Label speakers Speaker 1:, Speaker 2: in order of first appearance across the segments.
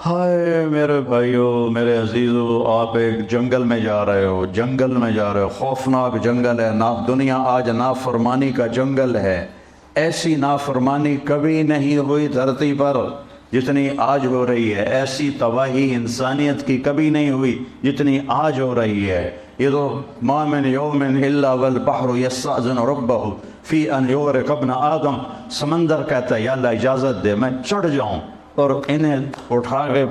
Speaker 1: ہائے میرے بھائیو، میرے عزیزو، آپ ایک جنگل میں جا رہے ہو، جنگل میں جا رہے ہو، خوفناک جنگل ہے، دنیا آج نافرمانی کا جنگل ہے۔ ایسی نافرمانی کبھی نہیں ہوئی دھرتی پر جتنی آج ہو رہی ہے، ایسی تباہی انسانیت کی کبھی نہیں ہوئی جتنی آج ہو رہی ہے۔ یہ تو ما من یوم الا والبحر یستأذن ربہ فی ان یغرق ابن آدم، سمندر کہتا ہے یا اللہ اجازت دے میں چڑھ جاؤں اور انہیں اٹھا کے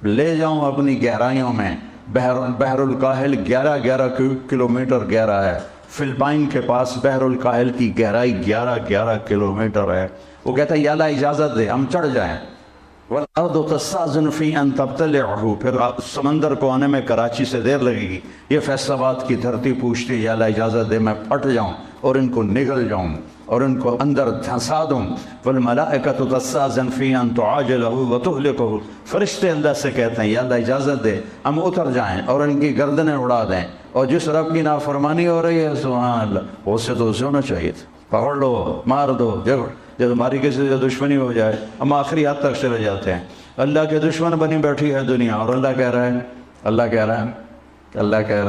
Speaker 1: لے جاؤں اپنی گہرائیوں میں۔ بحر الکاہل 11 کلومیٹر گہرا ہے۔ فلپائن کے پاس بحر الکاہل کی گہرائی 11 کلومیٹر ہے۔ وہ کہتا ہے یا اللہ اجازت دے ہم چڑھ جائیں۔ وَالْأَرْضُ تَسْتَأْذِنُ فِي أَن تَبْتَلِعَهُ، پھر سمندر کو آنے میں کراچی سے دیر لگے گی۔ یہ فیصل آباد کی دھرتی پوچھتی ہے یا اللہ اجازت دے میں پھٹ جاؤں اور ان کو نگل جاؤں اور ان کو اندر دھنسا دوں۔ وَالْمَلَائِكَةُ تَسْتَأْذِنُ فِي أَن تُعَاجِلَهُ وَتُهْلِكَهُ، فرشتے اللہ سے کہتے ہیں یا اللہ اجازت دے ہم اتر جائیں اور ان کی گردنیں اڑا دیں۔ اور جس رب کی نافرمانی ہو رہی ہے سبحان اللہ، اس سے تو اسے ہونا چاہیے تھا، پکڑ لو مار دو، جب ہماری کسی سے دشمنی ہو جائے ہم آخری حد تک چلے جاتے ہیں۔ اللہ کے دشمن بنی بیٹھی ہے دنیا، اور اللہ کہہ رہا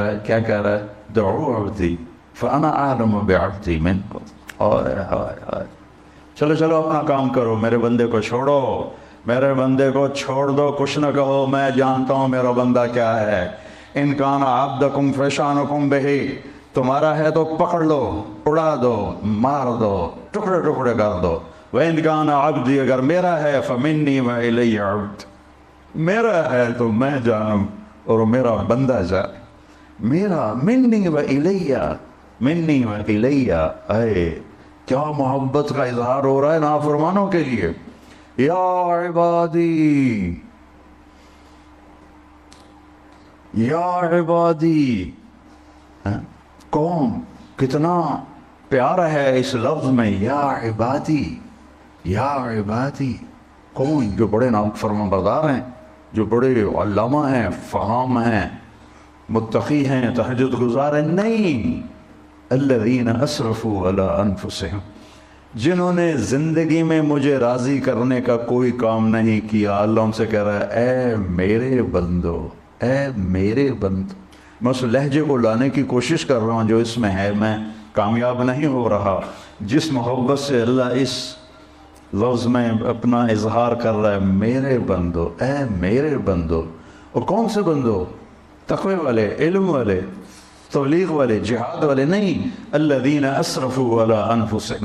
Speaker 1: ہے کیا کہہ رہا ہے؟ دعو عبدی فانا اعلم بعبدی منکم۔ چلو اپنا کام کرو، میرے بندے کو چھوڑو، میرے بندے کو چھوڑ دو، کچھ نہ کہو، میں جانتا ہوں میرا بندہ کیا ہے۔ ان کان عبدکم فشانکم بہی، تمہارا ہے تو پکڑ لو، اڑا دو، مار دو، ٹکڑے ٹکڑے کر دو۔ وَإِنْ كَانَ عَبْدِي، اگر میرا ہے فَمِنِّي وَإِلَيَّ عَبْدِ، میرا ہے تو میں جانم اور میرا بندہ جانے۔ میرا منی و الیہ، اے کیا محبت کا اظہار ہو رہا ہے نافرمانوں کے لیے۔ یا عبادی، یا عبادی، کون کتنا پیارا ہے اس لفظ میں، یا عبادی، یا عبادی۔ کون؟ جو بڑے فرمان بردار ہیں، جو بڑے علامہ ہیں، فہام ہیں، متقی ہیں، تہجد گزار ہیں؟ نہیں، الذین اسرفوا علی انفسہم، جنہوں نے زندگی میں مجھے راضی کرنے کا کوئی کام نہیں کیا۔ اللہ ان سے کہہ رہا ہے اے میرے بندو، اے میرے بندو، میں اس لہجے کو لانے کی کوشش کر رہا ہوں جو اس میں ہے، میں کامیاب نہیں ہو رہا۔ جس محبت سے اللہ اس لفظ میں اپنا اظہار کر رہا ہے، میرے بندو، اے میرے بندو۔ اور کون سے بندو؟ تقوی والے، علم والے، تبلیغ والے، جہاد والے نہیں، الذین اسرفوا علی انفسہم،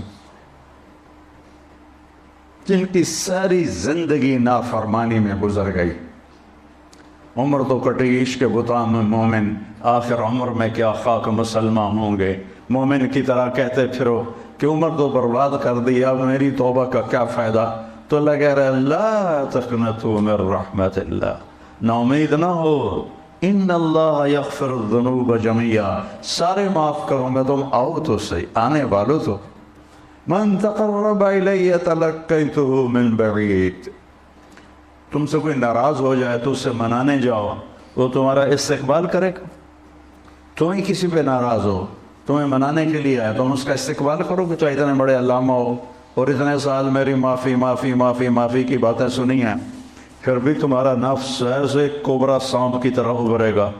Speaker 1: جن کی ساری زندگی نافرمانی میں گزر گئی۔ عمر تو کٹی عشق بتاں میں مومن، آخر عمر میں کیا خاک مسلمان ہوں گے۔ مومن کی طرح کہتے پھرو کہ عمر تو برباد کر دی، اب میری توبہ کا کیا فائدہ؟ تو اللہ کہہ رہا ہے لا تقنطوا من رحمت اللہ، نا امید نہ ہو، ان اللہ یغفر الذنوب جميعا، سارے معاف کروں گا، تم آؤ تو صحیح، آنے والو تو۔ من تقرب الی تلقیتہ من بعید، تم سے کوئی ناراض ہو جائے تو اسے منانے جاؤ، وہ تمہارا استقبال کرے گا۔ تمہیں کسی پہ ناراض ہو، تمہیں منانے کے لیے آئے، تم اس کا استقبال کرو گے؟ تو اتنے بڑے علامہ ہو اور اتنے سال میری معافی معافی معافی معافی کی باتیں سنی ہیں، پھر بھی تمہارا نفس ایسے کوبرا سانپ کی طرح ابھرے گا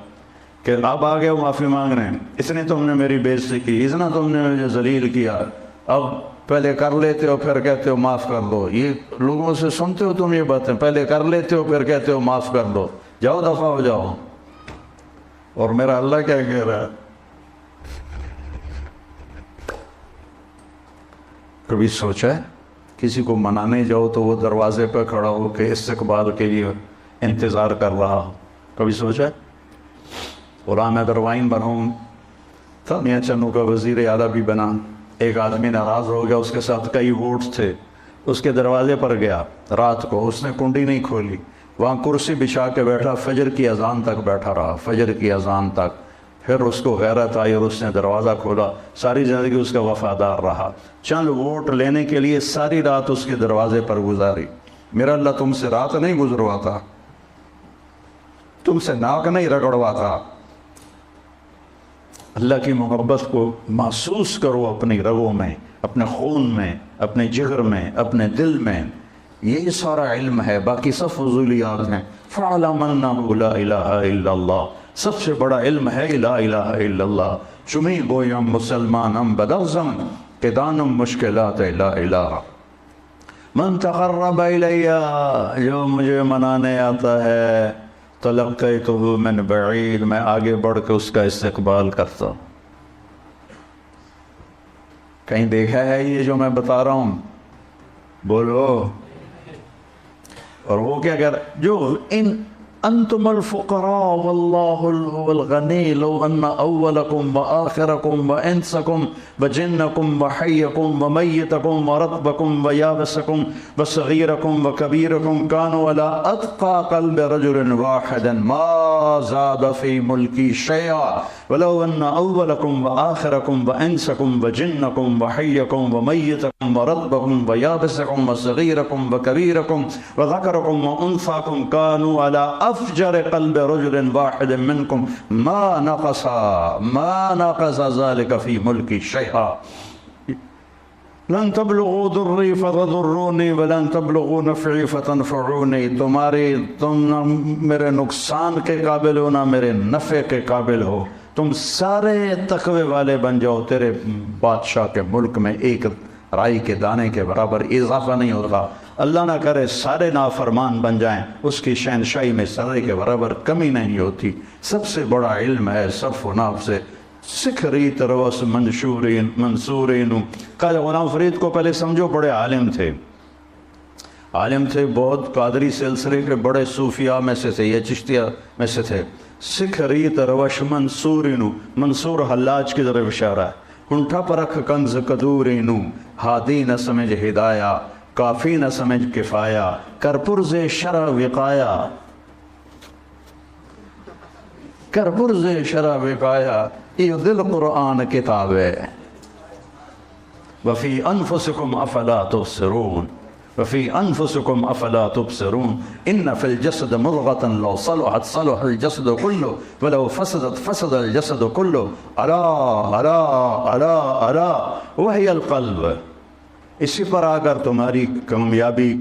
Speaker 1: کہ اب آ گئے معافی مانگنے، اتنی تم نے میری بے عزتی کی، اتنا تم نے مجھے ذلیل کیا، اب پہلے کر لیتے ہو پھر کہتے ہو معاف کر دو۔ یہ لوگوں سے سنتے ہو تم یہ باتیں، پہلے کر لیتے ہو پھر کہتے ہو معاف کر دو، جاؤ دفعہ ہو جاؤ۔ اور میرا اللہ کیا کہہ رہا ہے؟ کبھی سوچا ہے کسی کو منانے جاؤ تو وہ دروازے پہ کھڑا ہو کے استقبال کے لیے انتظار کر رہا ہو؟ کبھی سوچا ہے؟ غلام حیدروائن مرحوم تھا، میاں چنو کا وزیر اعلیٰ بھی بنا، ایک آدمی ناراض ہو گیا، اس کے ساتھ کئی ووٹس تھے، اس کے دروازے پر گیا رات کو، اس نے کنڈی نہیں کھولی، وہاں کرسی بچھا کے بیٹھا، فجر کی اذان تک بیٹھا رہا، فجر کی اذان تک، پھر اس کو غیرت آئی اور اس نے دروازہ کھولا، ساری زندگی اس کا وفادار رہا، چند ووٹ لینے کے لیے ساری رات اس کے دروازے پر گزاری۔ میرا اللہ تم سے رات نہیں گزرواتا، تم سے ناک نہیں رگڑواتا۔ اللہ کی محبت کو محسوس کرو اپنی رگوں میں، اپنے خون میں، اپنے جگر میں، اپنے دل میں۔ یہ سارا علم ہے، باقی سب فضولیات ہیں۔ فَعْلَمْ أَنَّهُ لَا إِلَهَ إِلَّا اللَّهِ، سب سے بڑا علم ہے لا الہ الا اللہ. چمی گویم مسلمانم بدغزم کہ دانم مشکلات لا الہ. من تقرب الیہ، جو مجھے منانے آتا ہے، تلقیتہ من بعید، میں آگے بڑھ کے اس کا استقبال کرتا ہوں. کہیں دیکھا ہے یہ جو میں بتا رہا ہوں؟ بولو. اور وہ کیا کہہ رہا؟ جو انتم الفقراء واللہ هو الغنی، لو ان اولکم وآخرکم وانسکم وجنکم وحیکم ومیتکم ورطبکم ویابسکم وصغیرکم وکبیرکم کانوا علی اتقى قلب رجل واحد ما زاد فی ملکی شیئا ولو ان اولکم وآخرکم وانسکم وجنکم وحیکم ومیتکم ورطبکم ویابسکم وصغیرکم وکبیرکم وذکرکم وانثاکم کانوا علی افجر قلب رجل واحد منکم ما نقص ذلك فی ملکی شیئا. لن تبلغوا ضری فتضرونی ولن تبلغوا نفعی فتنفعونی، تم میرے نقصان کے قابل ہو نہ میرے نفع کے قابل ہو. تم سارے تقوی والے بن جاؤ، تیرے بادشاہ کے ملک میں ایک رائی کے دانے کے برابر اضافہ نہیں ہوگا. اللہ نہ کرے سارے نافرمان بن جائیں، اس کی شہنشاہی میں ذرے کے برابر کمی نہیں ہوتی. سب سے بڑا علم ہے صرف و ناف سے. سکھری تروس منصورین. قاضی غلام فرید کو پہلے سمجھو بڑے عالم تھے، بہت قادری سلسلے کے بڑے صوفیاء میں سے تھے، یہ چشتیہ میں سے تھے. سکھری تروش منصورین، منصور حلاج کی طرف اشارہ ہے. ہنٹھا پرکھ کنز قدورینو، ہادی نہ سمجھ ہدایہ، کافی نہ سمجھ کفایہ، کرپرز شرع وقایا، کرپرز شرع وقایا. یہ دل قرآن کتاب ہے. وفی انفسکم افلا تبصرون، وفی انفسکم افلا تبصرون. ان فی الجسد مضغة لو صلحت صلح الجسد كله ولو فسدت فسد الجسد كله. الا الا الا الا وہی القلب. اسی پر اگر تمہاری کامیابی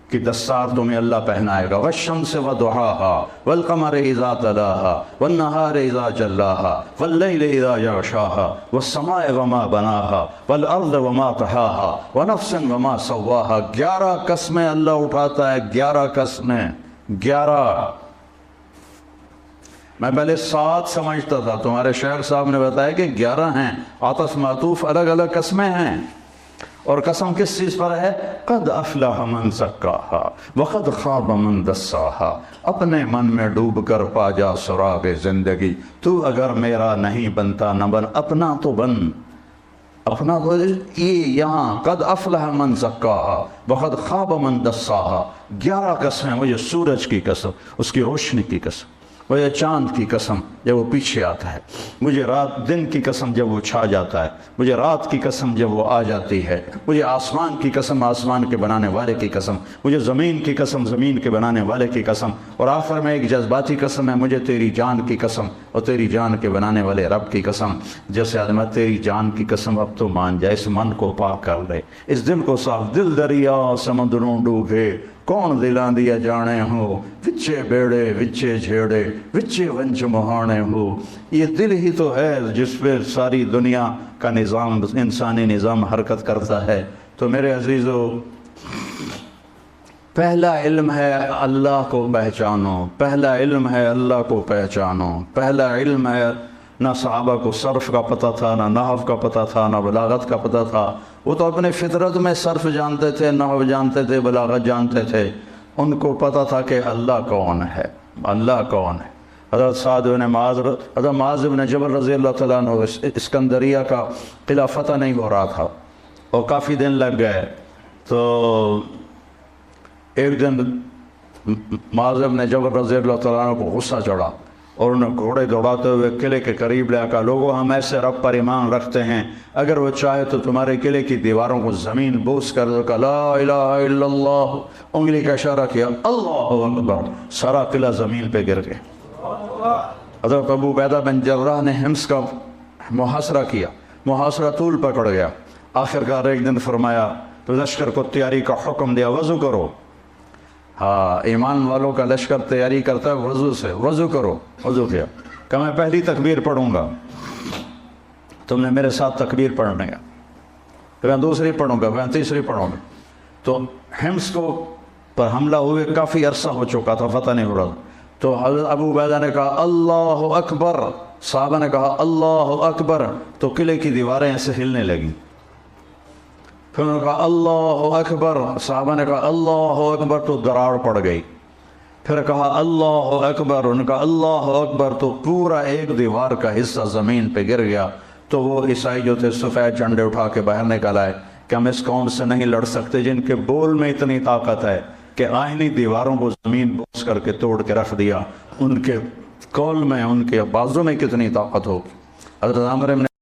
Speaker 1: کی دستار تمہیں اللہ پہنائے گا. والشمس وضحاها والقمر اذا تلاها والنهار اذا جلاها والليل اذا يغشاها والسماء وما بناها والارض وما طحاها ونفس وما سواها. 11 قسمیں اللہ اٹھاتا ہے، 11 قسمیں، 11. میں پہلے 7 سمجھتا تھا، تمہارے شیخ صاحب نے بتایا کہ 11 ہیں. عطف معطوف الگ الگ قسمیں ہیں. اور قسم کس چیز پر ہے؟ قد افلح من زکاها وقد خاب من دساها. اپنے من میں ڈوب کر پا جا سراغ زندگی. تو اگر میرا نہیں بنتا نہ بن، اپنا تو بن، اپنا تو. یہ یہاں قد افلح من زکاها وقد خاب من دساها. 11 قسمیں. مجھے سورج کی قسم، اس کی روشنی کی قسم، مجھے چاند کی قسم جب وہ پیچھے آتا ہے، مجھے رات دن کی قسم جب وہ چھا جاتا ہے، مجھے رات کی قسم جب وہ آ جاتی ہے، مجھے آسمان کی قسم آسمان کے بنانے والے کی قسم، مجھے زمین کی قسم زمین کے بنانے والے کی قسم، اور آخر میں ایک جذباتی قسم ہے، مجھے تیری جان کی قسم اور تیری جان کے بنانے والے رب کی قسم. جیسے آدمی تیری جان کی قسم اب تو مان جائے، اس من کو پاک کر لے، اس دل کو صاف. دل دریا سمندروں ڈوبے کون دلاں دیا جانے ہو، وچے بیڑے وچے جھیڑے وچے ونچ مہانے ہو. یہ دل ہی تو ہے جس پہ ساری دنیا کا نظام، انسانی نظام حرکت کرتا ہے. تو میرے عزیزو، پہلا علم ہے اللہ کو پہچانو، پہلا علم ہے اللہ کو پہچانو. پہلا علم ہے، نہ صحابہ کو صرف کا پتہ تھا، نہ نحو کا پتہ تھا، نہ بلاغت کا پتہ تھا. وہ تو اپنے فطرت میں صرف جانتے تھے، نحو جانتے تھے، بلاغت جانتے تھے. ان کو پتہ تھا کہ اللہ کون ہے، اللہ کون ہے. حضرت سعد بن معاذ، حضرت معاذ بن جبل رضی اللہ تعالیٰ عنہ، اسکندریہ کا قلعہ فتح نہیں ہو رہا تھا اور کافی دن لگ گئے. تو ایک دن معاذ بن جبل رضی اللہ تعالیٰ عنہ کو غصہ چڑھا اور انہیں گھوڑے دوڑاتے ہوئے قلعے کے قریب لے کہا، لوگوں ہم ایسے رب پر ایمان رکھتے ہیں، اگر وہ چاہے تو تمہارے قلعے کی دیواروں کو زمین بوس کر دو. کہا لا الہ الا اللہ، انگلی کا اشارہ کیا، اللہ اکبر، سارا قلعہ زمین پہ گر گیا. حضرت ابو عبیدہ بن جراح نے حمص کا محاصرہ کیا، محاصرہ طول پکڑ گیا. آخر کار ایک دن فرمایا، تو لشکر کو تیاری کا حکم دیا، وضو کرو. ہاں ایمان والوں کا لشکر تیاری کرتا ہے وضو سے، وضو کرو، وضو کیا کہ میں پہلی تکبیر پڑھوں گا، تم نے میرے ساتھ تکبیر پڑھنے کا، پھر میں دوسری پڑھوں گا، میں تیسری پڑھوں گا۔ تو حمص کو پر حملہ ہوئے کافی عرصہ ہو چکا تھا، فتح نہیں ہو رہا، تو حضرت ابو عبیدہ نے کہا اللہ اکبر، صحابہ نے کہا اللہ اکبر، تو قلعے کی دیواریں ایسے ہلنے لگیں۔ پھر انہوں نے کہا اللہ اکبر، صحابہ نے کہا اللہ اکبر، تو دراڑ پڑ گئی۔ پھر کہا اللہ اکبر، انہوں نے کہا اللہ اکبر، تو پورا ایک دیوار کا حصہ زمین پہ گر گیا۔ تو وہ عیسائی جو تھے سفید جھنڈے اٹھا کے باہر نکل آئے کہ ہم اس قوم سے نہیں لڑ سکتے جن کے بول میں اتنی طاقت ہے کہ آئینی دیواروں کو زمین بوس کر کے توڑ کے رکھ دیا، ان کے قول میں، ان کے بازو میں کتنی طاقت ہو۔ حضرت عامر بن